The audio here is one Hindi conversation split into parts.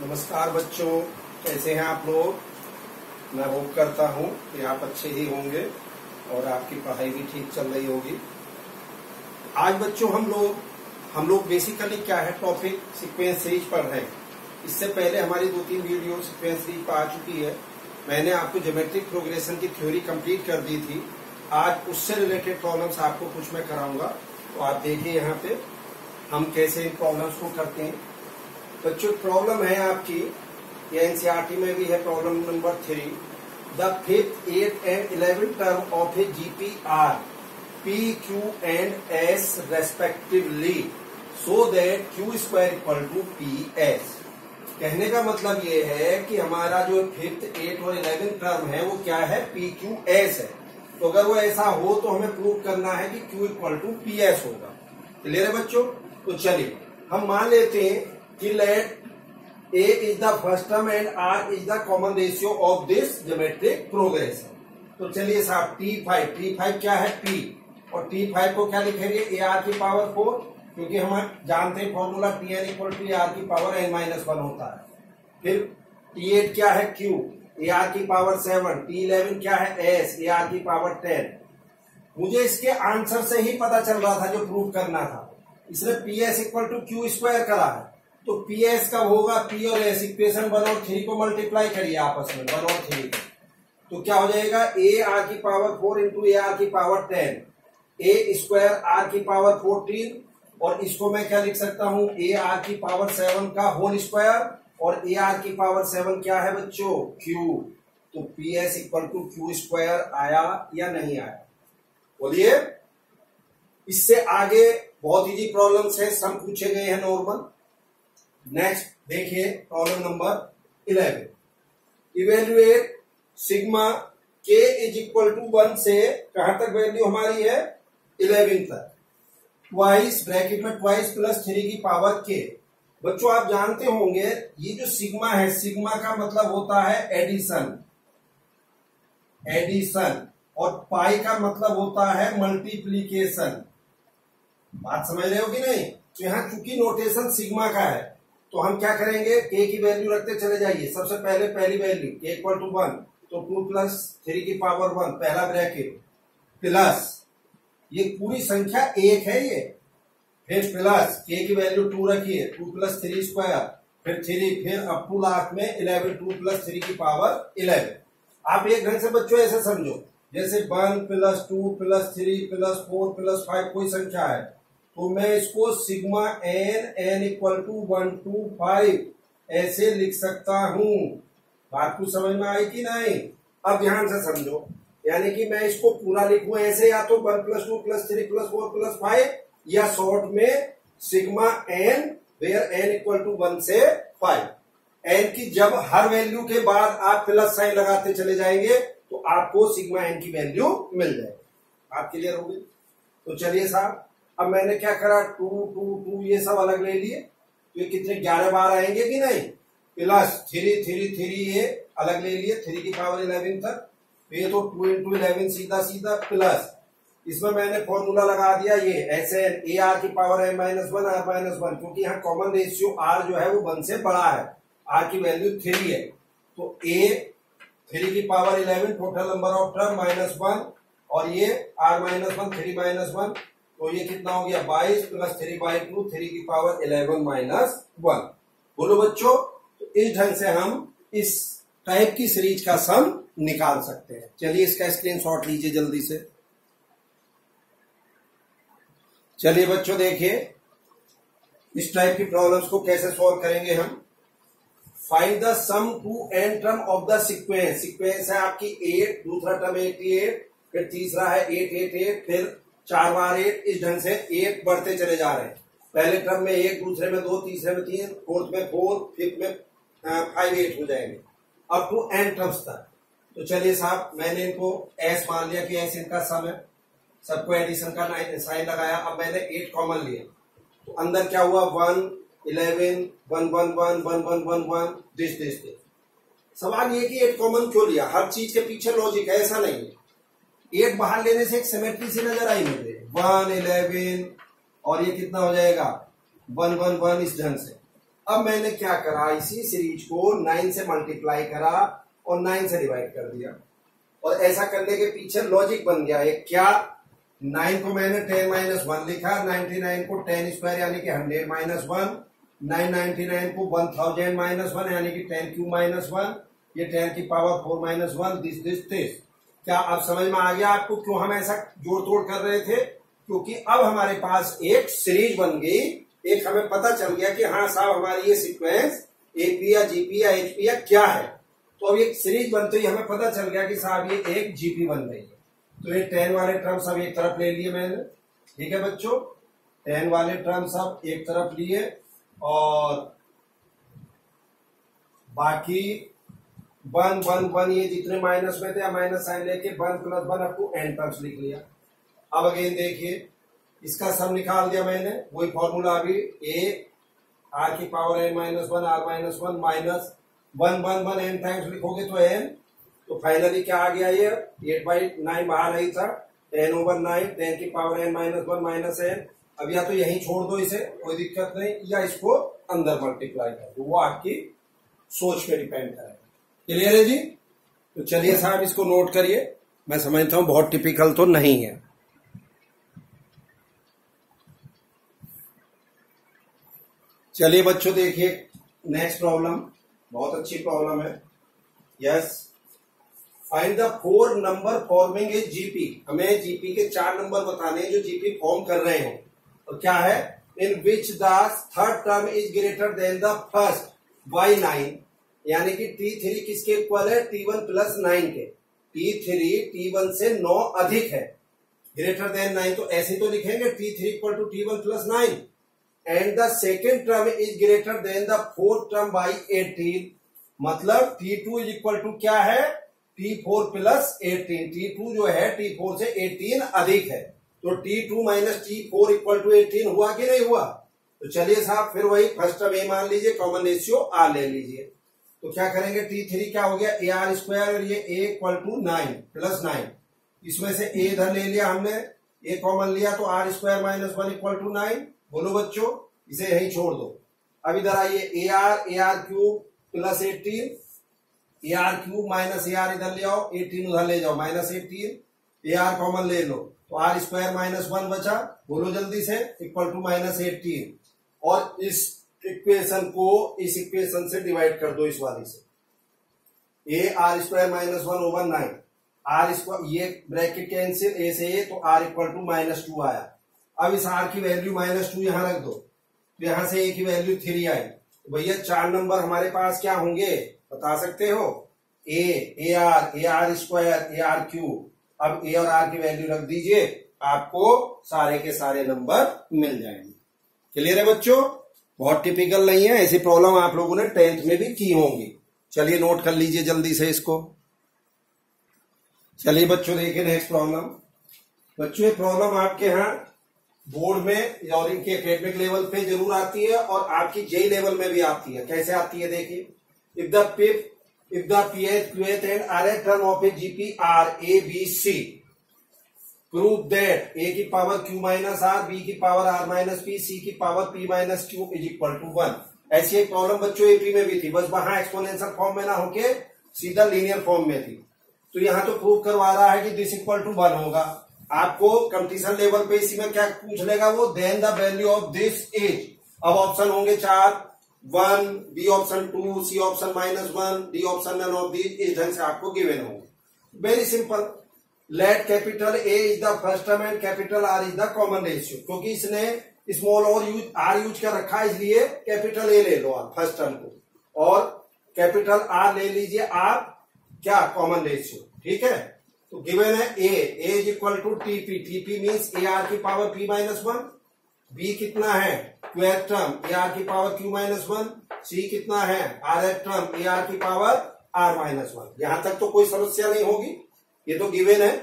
नमस्कार बच्चों, कैसे हैं आप लोग। मैं होप करता हूं कि आप अच्छे ही होंगे और आपकी पढ़ाई भी ठीक चल रही होगी। आज बच्चों हम लोग बेसिकली क्या है टॉपिक सीक्वेंस सीरीज पढ़ रहे हैं। इससे पहले हमारी 2-3 वीडियो सीक्वेंस सीरीज पर आ चुकी है। मैंने आपको ज्योमेट्रिक प्रोग्रेशन की थ्योरी कंप्लीट कर दी थी। आज उससे रिलेटेड प्रॉब्लम्स आपको कुछ मैं कराऊंगा, तो आप देखिए यहाँ पे हम कैसे इन प्रॉब्लम्स को करते हैं। बच्चों प्रॉब्लम है आपकी, ये एनसीईआरटी में भी है, problem number 3। The 5th, 8th and 11th term of a GP are P, Q and S respectively, so that Q square equal to PS। कहने का मतलब ये है कि हमारा जो 5th, 8th और 11th टर्म है वो क्या है, P, Q, S है। तो अगर वो ऐसा हो तो हमें प्रूव करना है कि Q इक्वल टू PS होगा। क्लियर है बच्चों। तो चलिए हम मान लेते हैं कि late A is the first term and R is the common ratio of this geometric progression। तो चलिए साहब T5 क्या है P, और T5 को क्या लिखेंगे AR की पावर 4, क्योंकि हम जानते हैं formula Tn equal to AR की पावर n-1 होता है। फिर T8 क्या है Q, AR की पावर 7। T11 क्या है S, AR की पावर 10। मुझे इसके आंसर से ही पता चल रहा था जो प्रूव करना था। इसने PS equal to Q square करा है, तो PS कब होगा, P और S इक्वेशन 1 और 3 को मल्टीप्लाई करिए आपस में, 1 और 3 को। तो क्या हो जाएगा AR की पावर 4 इंटू AR की पावर 10, A स्क्वायर R की पावर 14, और इसको मैं क्या लिख सकता हूं AR की पावर 7 का होल स्क्वायर, और AR की पावर 7 क्या है बच्चों Q। तो PS equal to Q square आया या नहीं आया, बोलिए। इससे आगे बहुत इजी प्रॉब्लम्स है, सम पूछे गए हैं नॉर्मल। नेक्स्ट देखिए problem number 11। Evaluate sigma k is equal to 1 से कहां तक वैल्यू हमारी है 11 तक, ट्वाइस ब्रैकेट में ट्वाइस प्लस 3 की पावर k। बच्चों आप जानते होंगे ये जो सिग्मा है, सिग्मा का मतलब होता है एडिशन, और पाई का मतलब होता है मल्टीप्लीकेशन। बात समझ रहे हो कि नहीं। तो यहां चूंकि नोटेशन सिग्मा का है तो हम क्या करेंगे, k की वैल्यू रखते चले जाइए। सबसे पहले पहली वैल्यू k इक्वल टू 1, तो 2 प्लस 3 की पावर 1 पहला ब्रैकेट, प्लस ये पूरी संख्या 1 है ये, फिर प्लस k की वैल्यू 2 रखिए, 2 प्लस 3 स्क्वायर, फिर 3, फिर अप टू लास्ट में 11, 2 प्लस 3 की पावर 11। आप एक ढंग से बच्चों ऐसे समझो जैसे 1 प्लस 2 प्लस 3 प्लस 4 प्लस 5 कोई संख्या है, तो मैं इसको sigma n equal to 1 to 5 ऐसे लिख सकता हूं। बात कुछ समझ में आई कि नहीं। अब ध्यान से समझो, यानी कि मैं इसको पूरा लिखूं ऐसे, या तो 1 प्लस 2 प्लस 3 प्लस 4 प्लस 5, या शॉर्ट में sigma n where n equal to 1 से 5। n की जब हर वैल्यू के बाद आप प्लस साइन लगाते चले जाएंगे तो आपको सिग्मा n की वैल्यू मिल जाएगी। आप क्लियर हो गई। तो चलिए साहब, अब मैंने क्या करा, 2 2 2 ये सब अलग ले लिए, तो ये कितने 11 बार आएंगे कि नहीं, प्लस 3 3 3 ये अलग ले लिए 3 की पावर 11 तक, तो ये तो 2 इंटू 11 सीधा सीधा, प्लस इसमें मैंने फॉर्मूला लगा दिया ये SN AR की पावर n-1 R-1, क्योंकि यहाँ कॉमन रेशियो R जो है वो 1 से बड़ा है, R की वैल्यू 3 है, तो A 3 की power 11 total number of term -1, और ये R-1 3-1, तो ये कितना हो गया 22 प्लस 3/2 3 की पावर 11-1। बोलो बच्चों, तो इस ढंग से हम इस टाइप की सीरीज का सम निकाल सकते हैं। चलिए इसका स्क्रीनशॉट लीजिए जल्दी से। चलिए बच्चों देखिए इस टाइप की प्रॉब्लम्स को कैसे सॉल्व करेंगे हम। Find the sum to n term of the sequence. Sequence है आपकी 8, दूसरा टर्म 88, फिर तीसरा है 888, फिर 4 बार 8, इस ढंग से 8 बढ़ते चले जा रहे हैं। पहले टर्म में 1, दूसरे में 2, तीसरे में 3, फोर्थ में 4, फिफ्थ में 5 8 हो जाएंगे अप टू n टर्म्स तक। तो चलिए साहब, मैंने इनको S मान लिया कि S इनका सम है, सबको एडिशन का साइन लगाया। अब मैंने 8 कॉमन लिया, तो अंदर क्या हुआ 1 11 1 1 1 1 1 1 1 दिस। सवाल ये कि 8 कॉमन क्यों लिया, हर चीज के पीछे लॉजिक है, ऐसा नहीं है। 8 बाहर लेने से एक सिमेट्री सी नजर आई मुझे, 1 11 और ये कितना हो जाएगा 1 1 1 इस ढंग से। अब मैंने क्या करा, इसी सीरीज को 9 से मल्टीप्लाई करा और 9 से डिवाइड कर दिया। और ऐसा करने के पीछे लॉजिक बन गया है क्या, 9 को मैंने 10 माइनस 1 लिखा, 99 को 10 स्क्वायर यानी कि 100 माइनस 1, 999 को 1000 माइनस 1 यानी कि 10 क्यूब माइनस 1, ये 10 की पावर 4 माइनस 1, दिस। क्या अब समझ में आ गया आपको क्यों हम ऐसा जोड़ तोड़ कर रहे थे? क्योंकि अब हमारे पास एक सीरीज बन गई, एक हमें पता चल गया कि हाँ साहब हमारी ये सीक्वेंस एपी या जीपी या एचपी या क्या है। तो अब एक सीरीज बनते ही हमें पता चल गया कि साहब ये एक जीपी बन रही है। तो ये 10 वाले टर्म्स अब एक तरफ ले लिए मैंने, ठीक है बच्चों, 10 वाले टर्म्स अब एक तरफ लिए और बाकी 1 ये जितने माइनस में थे माइनस साइन लेके 1 plus 1 up to n terms लिख लिया। अब अगेन देखिए इसका सब निकाल दिया मैंने, वही फॉर्मूला अभी a r की power n minus 1 r minus 1 minus 1 n times लिखोगे तो n, तो फाइनली क्या आ गया, ये 8/9 बाहर नहीं था, 10/9 10 की power n minus 1 minus n। अब या तो यहीं छोड़ दो इसे, कोई दिक्कत नहीं, या इसको अंदर मल्टीप्लाई कर दो, वो आपकी सोच पे डिपेंड करेगा। क्लियर है जी? तो चलिए साहब इसको नोट करिए, मैं समझता हूं बहुत टिपिकल तो नहीं है। चलिए बच्चों देखिए नेक्स्ट प्रॉब्लम, बहुत अच्छी प्रॉब्लम है। Yes, find the 4 number forming a GP. हमें जीपी के 4 नंबर बताने हैं जो जीपी फॉर्म कर रहे हो। तो क्या है, in which the third term is greater than the first by 9, यानी कि T3 किसके इक्वल है, T1 प्लस 9 के। T3 T1 से 9 अधिक है, ग्रेटर देन 9, तो ऐसे तो लिखेंगे T3 equal to T1 plus 9 and the second term is greater than the fourth term by 18, मतलब T2 इज इक्वल टू क्या है, T4 प्लस 18। T2 जो है T4 से 18 अधिक है, तो T2 minus T4 equal to 18 हुआ कि नहीं हुआ? तो चलिए साहब फिर वही फर्स्ट टर्म ए मान लीजिए, कॉमन रेशियो आर ले लीजिए। तो क्या करेंगे, T3 क्या हो गया ए आर स्क्वायर और ये ए इक्वल टू 9 प्लस 9, इसमें से ए इधर ले लिया हमने, ए कॉमन लिया तो r square minus 1 equal to 9। बोलो बच्चों, इसे यहीं छोड़ दो। अब इधर आइए, A R cube plus 18, A R cube minus A R इधर ले आओ, 18 उधर ले जाओ माइनस 18, ए आर कॉमन ले लो तो आर स्क्वायर माइनस 1 बचा, बोलो जल्दी से, इक्वल टू माइनस 18। और इस इक्वेशन को इस इक्वेशन से डिवाइड कर दो, इस वाली से, A R square minus 1 over 9, R square ये ब्रैकेट कैंसिल, ए से ए, तो आर इक्वल टू माइनस 2 आया। अब इस आर की वैल्यू माइनस 2 यहां रख दो, तो यहां से ए की वैल्यू 3 आई। तो भैया 4 नंबर हमारे पास क्या होंगे बता सकते हो, ए R square, A R cube. अब ए और आर की वैल्यू रख दीजिए, आपको सारे के सारे नंबर मिल जाएंगे। क्लियर है बच्चों? बहुत टिपिकल नहीं है, ऐसी प्रॉब्लम आप लोगों ने 10th में भी की होंगी। चलिए नोट कर लीजिए जल्दी से इसको। चलिए बच्चों देखिए नेक्स्ट प्रॉब्लम। बच्चों ये प्रॉब्लम आपके यहाँ बोर्ड में और इनके एकेडमिक लेवल पे जरूर आती है और आपकी जेई लेवल में भी आती है। कैसे आती है देखिए, if the pH, QH and RH term of a GP are A, B, C, prove that A की power Q minus R, B की power R minus P, C की power P minus Q is equal to 1। ऐसी एक प्रॉब्लम बच्चों एपी में भी थी, बस वहां एक्सपोनेंशियल फॉर्म में ना होके सीधा लीनियर फॉर्म में थी। तो यहाँ तो प्रूव करवा रहा है कि दिस इक्वल टू 1 होगा। आपको कंपटीशन लेवल पे इसी में क्या पूछ लेगा वो, then the value of this is. अब ऑप्शन होंगे 4, 1, B option 2, C option -1, D option none of these, इस ढंग से आपको गिवन होंगे। Very simple, let capital A is the first term and capital R is the common ratio. क्योंकि इसने स्मॉल और आर यूज कर रखा है, इसलिए कैपिटल ए ले लो आप फर्स्ट टर्म को, और कैपिटल आर ले लीजिए आप क्या, कॉमन रेशियो। ठीक है, तो गिवन है a is equal to TP, TP means a are की पावर पी माइनस 1, बी कितना है क्यूएथ टर्म ए आर की पावर क्यू माइनस 1, सी कितना है r th term a are की पावर आर माइनस 1। यहां तक तो कोई समस्या नहीं होगी, ये तो गिवन है।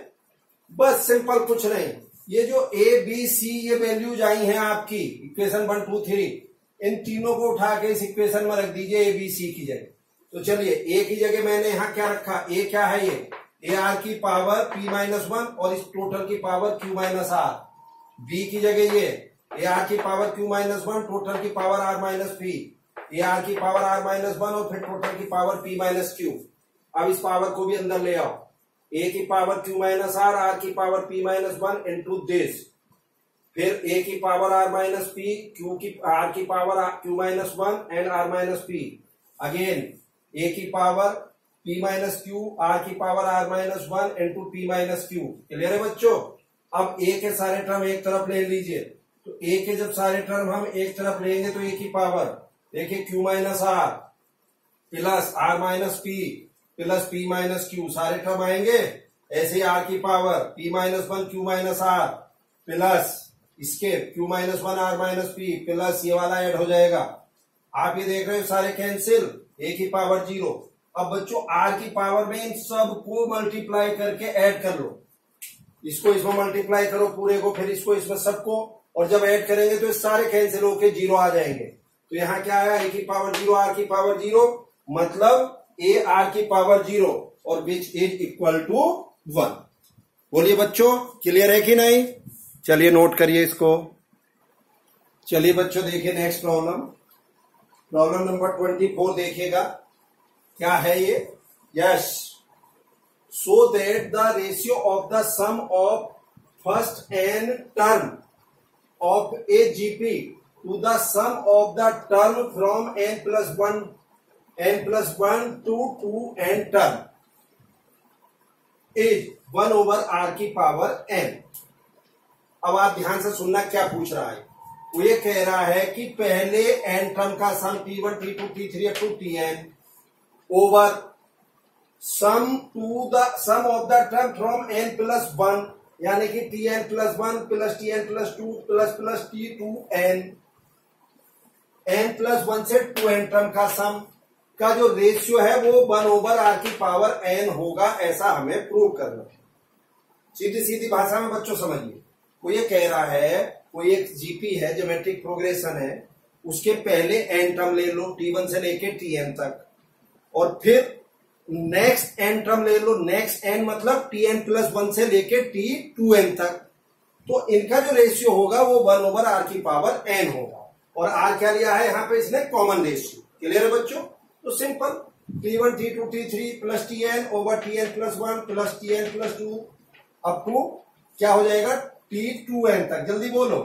बस सिंपल, कुछ नहीं। ये जो ए बी सी ये वैल्यूज आई हैं आपकी इक्वेशन 1 2 3, इन तीनों को उठा के इस इक्वेशन में रख दीजिए ए बी सी की जगह। तो चलिए ए की जगह मैंने यहां क्या रखा, ए क्या है, ये ए आर की पावर पी माइनस 1 और इस टोटल की power Q minus R. B की जगह ये ए आर की पावर क्यू माइनस 1 टोटल की पावर आर माइनस पी। ये आर की पावर आर माइनस 1 और फिर टोटल की पावर पी माइनस क्यू। अब इस पावर को भी अंदर ले आओ, ए की पावर क्यू माइनस आर की power P minus 1 into this, फिर ए की power are minus p, q की आर की power Q minus 1 and r minus p, again a की power P minus q r की power are minus 1 into p minus q. Clear है बच्चों? अब ए के सारे टर्म एक तरफ ले लीजिए, तो ए के जब सारे टर्म हम एक तरफ लेंगे तो ए की पावर देखिए q minus r plus r minus p plus p minus q, सारे टर्म आएंगे। ऐसे आर की power P minus 1 q minus r plus इसके q minus 1 r minus p plus ये वाला ऐड हो जाएगा। आप ये देख रहे हो सारे कैंसिल, ए की पावर 0। अब बच्चों आर की पावर में इन सबको मल्टीप्लाई करके ऐड कर लो, इसको इसमें मल्टीप्लाई करो पूरे को, फिर इसको इसमें सबको, और जब ऐड करेंगे तो सारे कैंसिल होके 0 आ जाएंगे। तो यहाँ क्या आया, ए की पावर 0 आर की पावर 0, मतलब ए आर की पावर 0 और विच इज इक्वल टू 1। बोलिए बच्चों, क्लियर है कि नहीं? चलिए नोट करिए इसको। चलिए बच्चों देखिए नेक्स्ट प्रॉब्लम, प्रॉब्लम नंबर 24 देखिएगा क्या है ये। Yes, so that the ratio of the sum of first n term of a GP to the sum of the term from n plus 1 to 2n term is 1 over r की पावर n। अब आप ध्यान से सुनना क्या पूछ रहा है। वो ये कह रहा है कि पहले n टर्म का sum t1 t2 t3 up to tn over sum of the term from n plus 1, यानी कि tn plus 1 plus tn plus 2 plus t2n, n plus 1 से 2n टर्म का सम का जो रेशियो है वो 1 ओवर r की पावर n होगा, ऐसा हमें प्रूव करना है। सीधी सीधी भाषा में बच्चों समझिए, वो ये कह रहा है, कोई एक जीपी है, ज्योमेट्रिक प्रोग्रेशन है, उसके पहले n टर्म ले लो t1 से लेके tn तक, और फिर नेक्स्ट n टर्म ले लो, नेक्स्ट n मतलब tn प्लस 1 से लेके t2n तक। तो इनका जो रेशियो होगा वो 1 ओवर r की पावर n होगा, और r क्या लिया है यहाँ पे इसने, कॉमन रेशियो। क्लियर है बच्चों? तो simple t1 t2 t3 plus tn over tn plus 1 plus tn plus 2 up to क्या हो जाएगा t2n तक। जल्दी बोलो,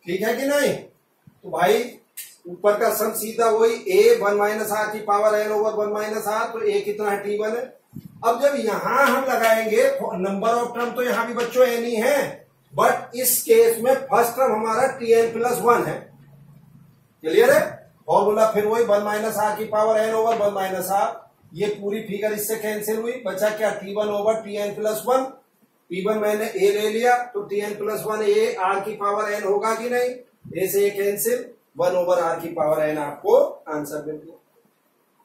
ठीक है कि नहीं? तो भाई ऊपर का सम सीधा वही a 1 माइनस आर की power n over 1 minus R, तो a कितना है t1 है। अब जब यहां हम लगाएंगे नंबर ऑफ टर्म, तो यहां भी बच्चों n ही है, बट इस केस में फर्स्ट टर्म हमारा tn प्लस 1 है। क्लियर है? फॉर्मूला फिर वही 1 माइनस आर की power n over 1 minus R, ये पूरी फिगर इससे कैंसिल हुई, बचा क्या t1 over tn plus 1। t1 मैंने a ले लिया, तो tn प्लस 1 a r की पावर n होगा कि नहीं, a से कैंसिल, 1 ओवर r की पावर n आपको आंसर मिल गया।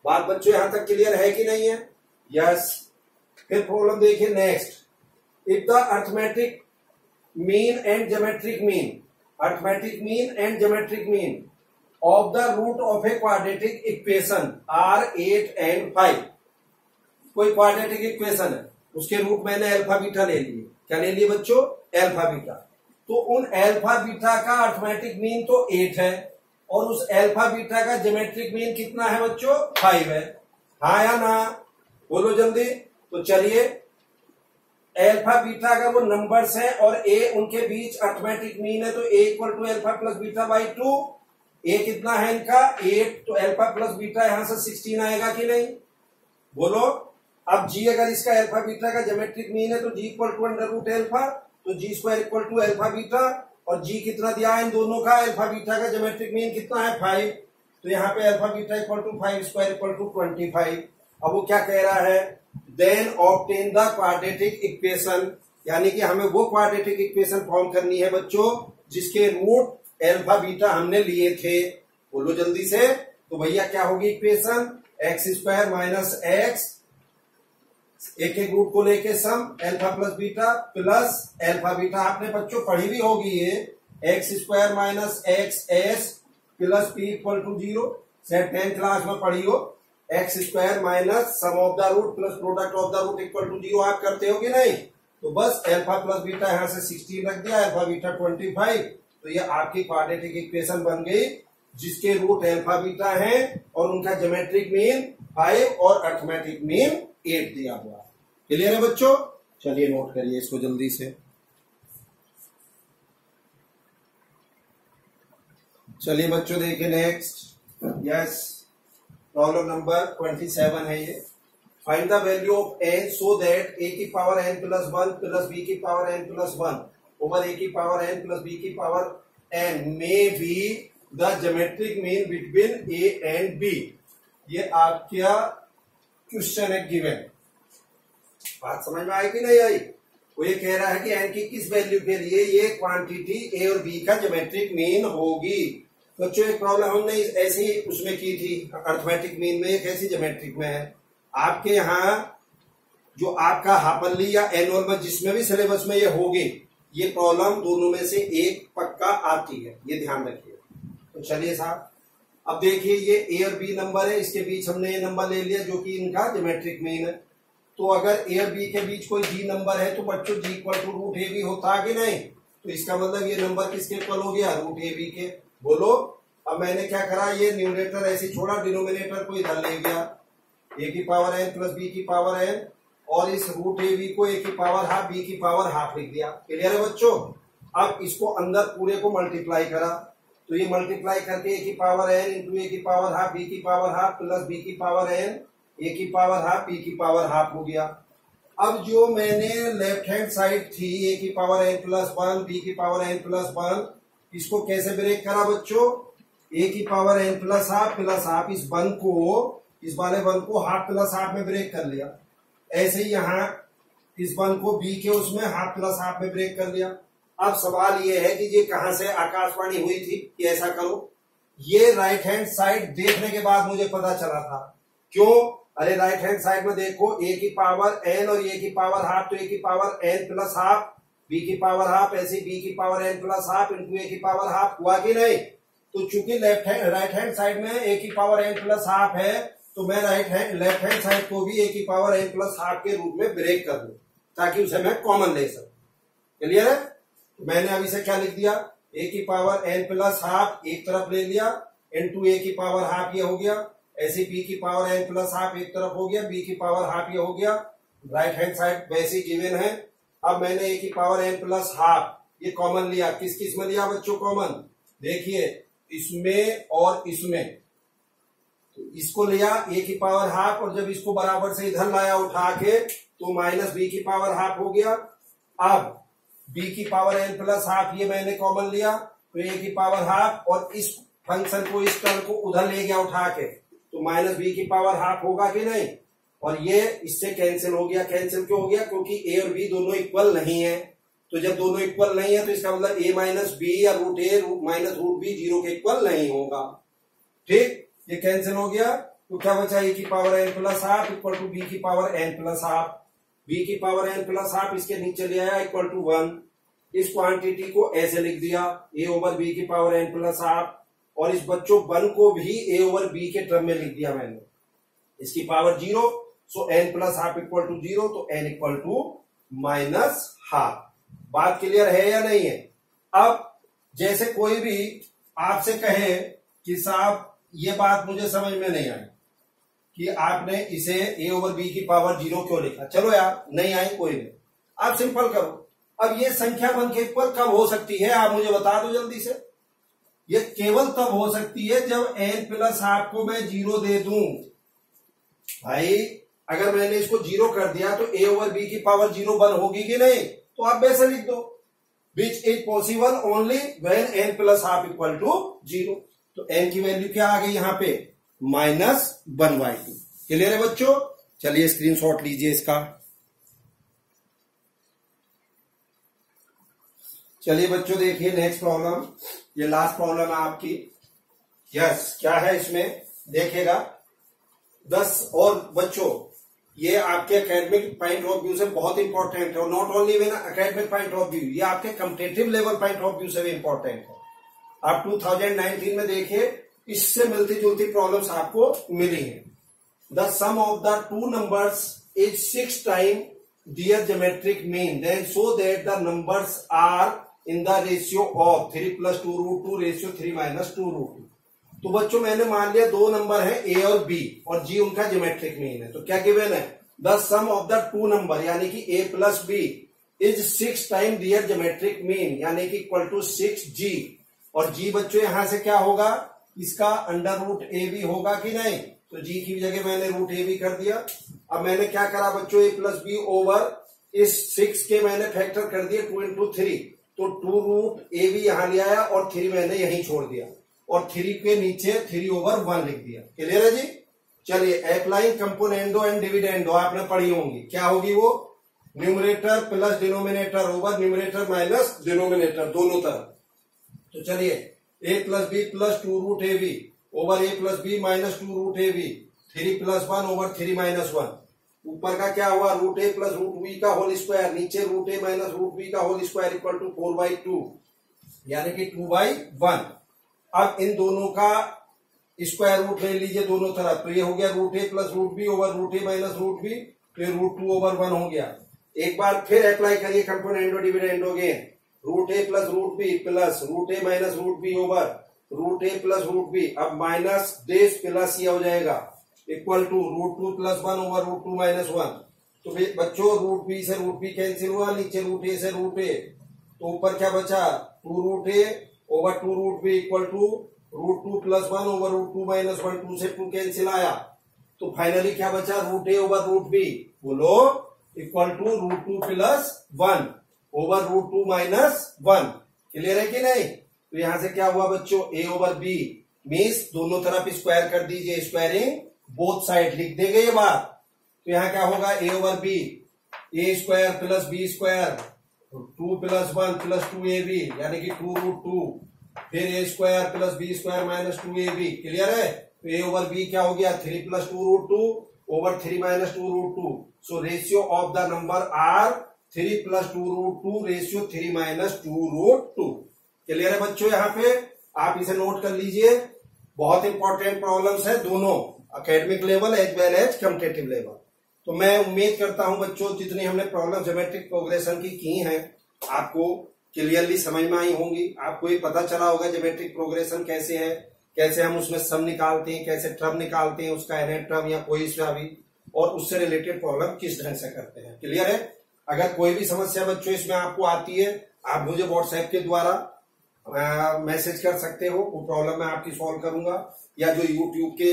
बात बच्चों यहां तक क्लियर है कि नहीं है? यस। फिर प्रॉब्लम देखिए next, if the arithmetic mean and geometric mean of the root of a quadratic equation are 8 and 5। कोई क्वाड्रेटिक इक्वेशन है, उसके रूट मैंने अल्फा बीटा ले लिए। क्या ले लिए बच्चों? Alpha beta. तो उन अल्फा बीटा का अर्थमेटिक मीन तो 8 है, और उस अल्फा बीटा का ज्योमेट्रिक मीन कितना है बच्चों? 5 है। हाँ या ना? बोलो जल्दी। तो चलिए, अल्फा बीटा का वो नंबर्स है और a उनके बीच अर्थमेटिक मीन है, तो a equal to alpha plus beta by 2। A कितना है इनका? 8, तो अल्फा प्लस बीटा यहां से 16 आएगा कि नहीं? बोलो। अब जी अगर इसका अल्फा बीटा का ज्योमेट्रिक मीन है, तो G equal to under root alpha, तो G square equal to alpha beta, और जी कितना दिया है इन दोनों का? अल्फा बीटा का ज्योमेट्रिक मीन कितना है? 5। तो यहाँ पे alpha beta equal to 5 square equal to 25। अब वो क्या कह रहा है? Then obtain the quadratic equation, यानी कि हमें वो क्वाड्रेटिक इक्वेशन फॉर्म करनी है बच्चों जिसके रूट अल्फा बीटा हमने लिए थे। बोलो जल्दी से। तो भैया क्या होगी equation? X square minus x, एक एक रूट को लेके sum alpha plus beta plus alpha beta, आपने बच्चों पढ़ी भी होगी ये, x square minus x s plus p equal to 0, शायद 10th क्लास में पढ़ी हो। X square minus sum of the root plus product of the root equal to 0 आप करते हो कि नहीं? तो बस अल्फा प्लस बीटा यहां से 16 रख दिया, अल्फा बीटा 25, तो ये आपकी क्वाड्रेटिक इक्वेशन बन गई जिसके रूट अल्फा बीटा है और उनका ज्योमेट्रिक मीन 5 और अर्थमेटिक मीन 8 दिया हुआ है। क्लियर है बच्चों? चलिए नोट करिए इसको जल्दी से। चलिए बच्चों देखिए नेक्स्ट। यस, प्रॉब्लम नंबर 27 है ये। Find the value of n so that a की power n plus 1 plus b की power n plus 1 over a की पावर n प्लस b की power n may be the geometric mean between a and b। ये आपका क्वेश्चन है गिवन। बात समझ में आई कि नहीं आई? वो ये कह रहा है कि n की किस वैल्यू के लिए ये क्वांटिटी a और b का ज्योमेट्रिक मीन होगी। बच्चों एक प्रॉब्लम हमने ऐसे ही उसमें की थी अर्थमेटिक मीन में, एक ऐसी ज्योमेट्रिक में है। आपके यहाँ जो आपका हाफरली या एनॉर्मल जिसमें भी सिलेबस में ये होगी, ये प्रॉब्लम दोनों में से एक पक्का आती है, ये ध्यान रखिए। तो चलिए साहब, अब देखिए ये ए और बी नंबर है, इसके बीच हमने ये नंबर ले लिया जो कि इनका ज्योमेट्रिक मीन है। तो अगर ए और बी के बीच कोई जी नंबर है तो बच्चों G equal to root a b होता है कि नहीं? तो इसका मतलब ये नंबर किसके इक्वल हो गया? रूट ए बी के। बोलो। अब मैंने क्या करा, ये न्यूमरेटर ऐसे छोड़ा, डिनोमिनेटर को इधर ले गया, ए की पावर एन प्लस बी की पावर एन, और इस रूट ए बी को ए की पावर हाफ बी की पावर हाफ लिख दिया। क्लियर है बच्चों? अब इसको अंदर पूरे को मल्टीप्लाई करा, तो ये मल्टीप्लाई करके ए की पावर एन इंटू ए की पावर हाफ बी की पावर हाफ प्लस बी की पावर एन ए की पावर हाफ बी की पावर हाफ हो गया। अब जो मैंने लेफ्ट हैंड साइड थी ए की पावर एन प्लस 1 बी की पावर एन प्लस 1, इसको कैसे ब्रेक करा बच्चों? ए की पावर एन प्लस हाफ इस वन को, इस वाले वन को हाफ प्लस हाफ में ब्रेक कर लिया। ऐसे ही यहाँ इस वन को बी के उसमें हाफ प्लस हाफ में ब्रेक कर लिया। अब सवाल ये है कि ये कहां से आकाशवाणी हुई थी कि ऐसा करो? ये राइट हैंड साइड देखने के बाद मुझे पता चला था। क्यों? अरे राइट हैंड साइड में देखो, ए की पावर एन और ए की पावर हाफ, तो ए की power N plus half b की पावर हाफ, ऐसे बी की power N plus half into a की पावर हाफ हुआ कि नहीं? तो चूंकि राइट हैंड साइड में ए की पावर एन प्लस हाफ है, तो मैं लेफ्ट हैंड साइड को भी ए की पावर एन प्लस हाफ के रूप में ब्रेक कर दूं ताकि उसे मैं कॉमन ले सकूं। क्लियर है? तो मैंने अभी से क्या लिख दिया, ए की पावर एन प्लस हाफ एक तरफ ले लिया इंटू ए की पावर हाफ ये हो गया, ऐसे बी की पावर एन प्लस हाफ एक तरफ हो गया, बी की पावर हाफ ये हो गया। राइट हैंड साइड वैसे गिवन है। अब मैंने ए की पावर एन प्लस हाफ ये कॉमन लिया। किस किस में लिया बच्चों कॉमन? देखिए इसमें और इसमें, तो इसको लिया ए की पावर हाफ, और जब इसको बराबर से इधर लाया उठा के तो माइनस बी की पावर हाफ हो गया। अब बी की पावर एन प्लस हाफ ये मैंने कॉमन लिया, तो ए की पावर हाफ, और इस फंक्शन को, इस टर्म को उधर ले गया उठा के, तो माइनस बी की पावर हाफ होगा कि नहीं? और ये इससे कैंसिल हो गया। कैंसिल क्यों हो गया? क्योंकि ए और बी दोनों इक्वल नहीं है। तो जब दोनों इक्वल नहीं है तो इसका मतलब ए माइनस बी या root a minus root B zero के इक्वल नहीं होगा। ठीक, ये कैंसिल हो गया। तो क्या बचा? ए की power N plus half equal to b की power N plus half. B की पावर एन प्लस हाफ इसके नीचे ले आया इक्वल टू 1। इस क्वांटिटी को ऐसे लिख दिया, ए ओवर बी की पावर एन प्लस हाफ, और इस बच्चों 1 को भी ए ओवर बी के टर्म में लिख दिया मैंने, इसकी power 0। So N plus half equal to 0, तो N equal to minus half. बात क्लियर है या नहीं है? अब जैसे कोई भी आपसे कहे कि साहब ये बात मुझे समझ में नहीं आई कि आपने इसे ए ओवर बी की पावर 0 क्यों लिखा। चलो यार नहीं आई, कोई नहीं, आप सिंपल करो। अब ये संख्या 1 के इक्वल कब हो सकती है आप मुझे बता दो जल्दी से। ये केवल तब हो सकती है जब एन प्लस हाफ को मैं 0 दे दूं। भाई अगर मैंने इसको 0 कर दिया तो ए ओवर बी की पावर 0 1 होगी कि नहीं? तो आप वैसे लिख दो, which is possible only when N plus half equal to 0। तो एन की वैल्यू क्या आ गई यहां पे? -1/2। क्लियर है बच्चों? चलिए स्क्रीनशॉट लीजिए इसका। चलिए बच्चों देखिए नेक्स्ट प्रॉब्लम, ये लास्ट प्रॉब्लम है आपकी। यस, क्या है इसमें देखिएगा 10। और बच्चों ये आपके एकेडमिक पॉइंट ऑफ व्यू से बहुत इंपॉर्टेंट है, और not only when academic point of view, ये आपके competitive level point of view से भी इंपॉर्टेंट है। आप 2019 में देखिए इससे मिलती जुलती प्रॉब्लम्स आपको मिली है। The sum of the two numbers is 6 time their geometric mean, then so that the numbers are in the ratio of 3 plus 2 root 2 ratio 3 minus 2 root 2. तो बच्चों मैंने मान लिया दो नंबर है ए और बी और जी उनका ज्योमेट्रिक मीन है। तो क्या गिवन है, the sum of the two number यानी कि a plus b is 6 time their geometric mean यानी कि इक्वल टू 6g। और जी बच्चों यहां से क्या होगा, इसका अंडर रूट ए बी होगा कि नहीं, तो जी की जगह मैंने रूट ए बी कर दिया। अब मैंने क्या करा बच्चों, ए प्लस बी ओवर इस 6 के मैंने फैक्टर कर दिया 2 इंटू 3, तो 2 रूट ए बी यहां ले आया और 3 मैंने यहीं छोड़ दिया और 3 के नीचे 3 ओवर 1 लिख दिया। क्लियर है जी। चलिए अप्लाइंग कंपोनेंडो एंड डिविडेंडो आपने पढ़ी होंगी, क्या होगी वो, numerator plus denominator over numerator minus denominator दोनों तरफ। तो चलिए a plus b plus 2 root a b over a plus b minus 2 root a b 3 plus 1 over 3 minus 1। ऊपर का क्या हुआ, root a plus root b का होल स्क्वायर, नीचे root a minus root b का होल स्क्वायर इक्वल टू 4/2 यानी कि 2/1। अब इन दोनों का स्क्वायर रूट ले लीजिए दोनों तरफ, तो ये हो गया root a plus root b over root a minus root b, फिर रूट 2 ओवर 1 हो गया। एक बार फिर अप्लाई करिए componendo dividendo again, root a plus root b plus root a minus root b over root a plus root b, अब माइनस डेस प्लस ये हो जाएगा equal to root 2 plus 1 over root 2 minus 1। तो बच्चों रूट बी से रूट बी कैंसिल हुआ, नीचे रूट ए से रूट ए, तो ऊपर क्या बचा 2 root A over 2 root B equal to root 2 plus 1 over root 2 minus 1, 2 से 2 कैंसिल आया, तो फाइनली क्या बचा root A over root B, बोलो equal to root 2 plus 1 over root 2 minus 1। Clear है कि नहीं। तो यहां से क्या हुआ बच्चों, ए ओवर बी मीन्स दोनों तरफ स्क्वायर कर दीजिए, स्क्वायरिंग बोथ साइड लिख देंगे ये बात। तो यहां क्या होगा, a over b a square plus b square 2 plus 1 plus 2 a b यानी कि 2 रूट 2, फिर a square plus b square minus 2 a b. Clear है। तो ए ओवर बी क्या हो गया 3 plus 2 root 2 over 3 minus 2 root 2। So ratio of the number are 3 plus 2 root 2 ratio 3 minus 2 root 2। Clear है बच्चों, यहाँ पे आप इसे नोट कर लीजिए, बहुत इंपॉर्टेंट प्रॉब्लम्स है दोनों academic level as well as competitive level. तो मैं उम्मीद करता हूं बच्चों जितनी हमने प्रॉब्लम ज्योमेट्रिक प्रोग्रेशन की हैं आपको क्लियरली समझ में आई होंगी, आपको ये पता चला होगा ज्योमेट्रिक प्रोग्रेशन कैसे है, कैसे हम उसमें सम निकालते हैं, कैसे टर्म निकालते हैं, उसका एनएट टर्म या कोई सा भी, और उससे रिलेटेड प्रॉब्लम किस ढंग से करते हैं। क्लियर है। अगर कोई भी समस्या बच्चों इसमें आपको आती है, आप मुझे व्हाट्सएप के द्वारा मैसेज कर सकते हो, वो प्रॉब्लम मैं आपकी सॉल्व करूंगा, या जो यूट्यूब के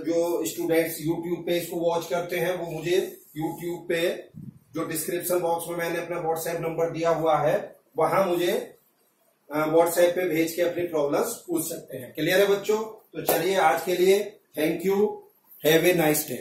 जो स्टूडेंट्स यूट्यूब पे इसको वॉच करते हैं वो मुझे यूट्यूब पे जो डिस्क्रिप्शन बॉक्स में मैंने अपना व्हाट्सएप नंबर दिया हुआ है वहां मुझे व्हाट्सएप पे भेज के अपनी प्रॉब्लम्स पूछ सकते हैं। क्लियर है बच्चों। तो चलिए आज के लिए thank you, have a nice day.